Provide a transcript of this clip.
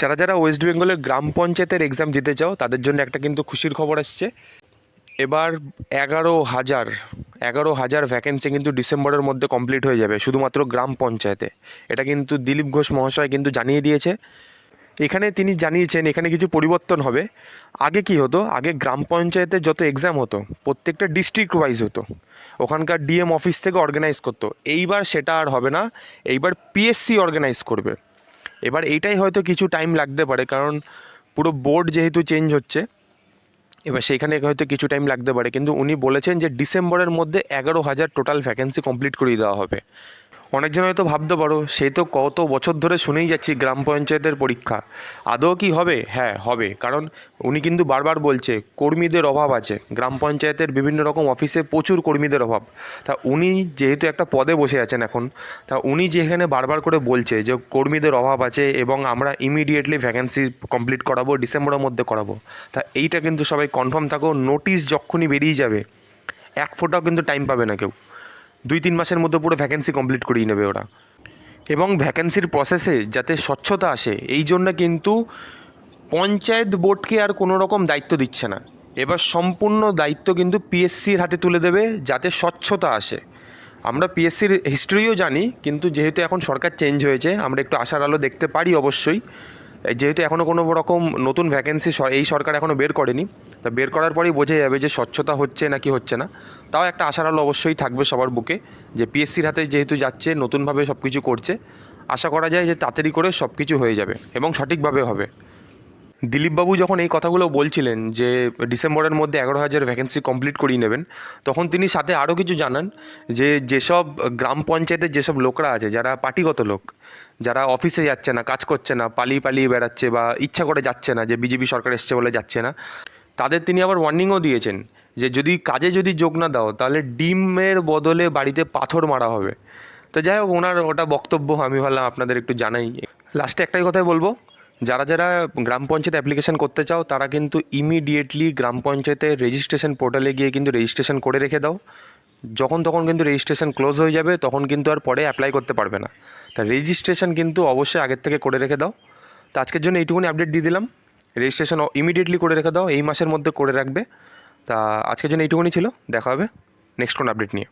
যারা যারা ওয়েস্ট বেঙ্গলের গ্রাম পঞ্চায়েতের এক্সাম দিতে চাও তাদের জন্য একটা কিন্তু খুশির খবর আসছে। এবার 11,000 ভ্যাকেন্সি কিন্তু ডিসেম্বরের মধ্যে কমপ্লিট হয়ে যাবে শুধুমাত্র গ্রাম পঞ্চায়েতে। এটা কিন্তু দিলীপ ঘোষ মহাশয় কিন্তু জানিয়ে দিয়েছে। এখানে তিনি জানিয়েছেন এখানে কিছু পরিবর্তন হবে। আগে কি হতো, আগে গ্রাম পঞ্চায়েতের যত এক্সাম হতো প্রত্যেকটা ডিস্ট্রিক্ট ওয়াইজ হতো, ওখানকার ডিএম অফিস থেকে অর্গানাইজ করতো। এইবার সেটা আর হবে না, এইবার পিএসসি অর্গানাইজ করবে। এবার এইটাই হয়তো কিছু টাইম লাগতে পারে, কারণ পুরো বোর্ড যেহেতু চেঞ্জ হচ্ছে, এবার সেইখানে হয়তো কিছু টাইম লাগতে পারে। কিন্তু উনি বলেছেন যে ডিসেম্বরের মধ্যে 11,000 টোটাল ভ্যাকেন্সি কমপ্লিট করিয়ে দেওয়া হবে। অনেকজন হয়তো ভাবতে পারো সেই তো কত বছর ধরে শুনেই যাচ্ছি গ্রাম পঞ্চায়েতের পরীক্ষা, আদৌ কি হবে? হ্যাঁ হবে, কারণ উনি কিন্তু বারবার বলছে কর্মীদের অভাব আছে, গ্রাম পঞ্চায়েতের বিভিন্ন রকম অফিসে প্রচুর কর্মীদের অভাব। তা উনি যেহেতু একটা পদে বসে আছেন এখন, তা উনি যেখানে বারবার করে বলছে যে কর্মীদের অভাব আছে এবং আমরা ইমিডিয়েটলি ভ্যাকেন্সি কমপ্লিট করাবো, ডিসেম্বরের মধ্যে করাবো, তা এইটা কিন্তু সবাই কনফার্ম থাকো। নোটিশ যখনই বেরিয়ে যাবে এক ফোঁটাও কিন্তু টাইম পাবে না কেউ, 2-3 মাসের মধ্যে পুরো ভ্যাকেন্সি কমপ্লিট করিয়ে নেবে ওরা। এবং ভ্যাকেন্সির প্রসেসে যাতে স্বচ্ছতা আসে এই জন্য কিন্তু পঞ্চায়েত বোর্ডকে আর কোনো রকম দায়িত্ব দিচ্ছে না, এবার সম্পূর্ণ দায়িত্ব কিন্তু পিএসসির হাতে তুলে দেবে যাতে স্বচ্ছতা আসে। আমরা পিএসসির হিস্ট্রিও জানি, কিন্তু যেহেতু এখন সরকার চেঞ্জ হয়েছে আমরা একটু আশার আলো দেখতে পারি অবশ্যই। যেহেতু এখনও কোনো রকম নতুন ভ্যাকেন্সি এই সরকার এখনও বের করেনি, তা বের করার পরেই বোঝা যাবে যে স্বচ্ছতা হচ্ছে নাকি হচ্ছে না। তাও একটা আশার আলো অবশ্যই থাকবে সবার বুকে, যে পিএসসির হাতে যেহেতু যাচ্ছে, নতুনভাবে সব কিছু করছে, আশা করা যায় যে তাড়াতাড়ি করে সব কিছু হয়ে যাবে এবং সঠিকভাবে হবে। দিলীপবাবু যখন এই কথাগুলো বলছিলেন যে ডিসেম্বরের মধ্যে 11,000 ভ্যাকেন্সি কমপ্লিট করিয়ে নেবেন, তখন তিনি সাথে আরও কিছু জানান যে যেসব গ্রাম পঞ্চায়েতের যেসব লোকরা আছে, যারা পার্টিগত লোক, যারা অফিসে যাচ্ছে না, কাজ করছে না, পালিয়ে পালিয়ে বেড়াচ্ছে বা ইচ্ছা করে যাচ্ছে না, যে বিজেপি সরকার এসছে বলে যাচ্ছে না, তাদের তিনি আবার ওয়ার্নিংও দিয়েছেন যে যদি কাজে যোগ না দাও তাহলে ডিমের বদলে বাড়িতে পাথর মারা হবে। তো যাই হোক, ওনার ওটা বক্তব্য, আমি ভাবলাম আপনাদের একটু জানাই। লাস্টে একটাই কথাই বলবো, যারা যারা গ্রাম পঞ্চায়েত অ্যাপ্লিকেশন করতে চাও তারা কিন্তু ইমিডিয়েটলি গ্রাম পঞ্চায়েতের রেজিস্ট্রেশন পোর্টালে গিয়ে কিন্তু রেজিস্ট্রেশন করে রেখে দাও। যখন তখন কিন্তু রেজিস্ট্রেশন ক্লোজ হয়ে যাবে, তখন কিন্তু আর পরে অ্যাপ্লাই করতে পারবে না। তা রেজিস্ট্রেশন কিন্তু অবশ্যই আগের থেকে করে রেখে দাও। তো আজকের জন্য এইটুকুনি আপডেট দিয়ে দিলাম, রেজিস্ট্রেশন ইমিডিয়েটলি করে রেখে দাও, এই মাসের মধ্যে করে রাখবে। তা আজকের জন্য এইটুকুনি ছিল, দেখা হবে নেক্সট কোনো আপডেট নিয়ে।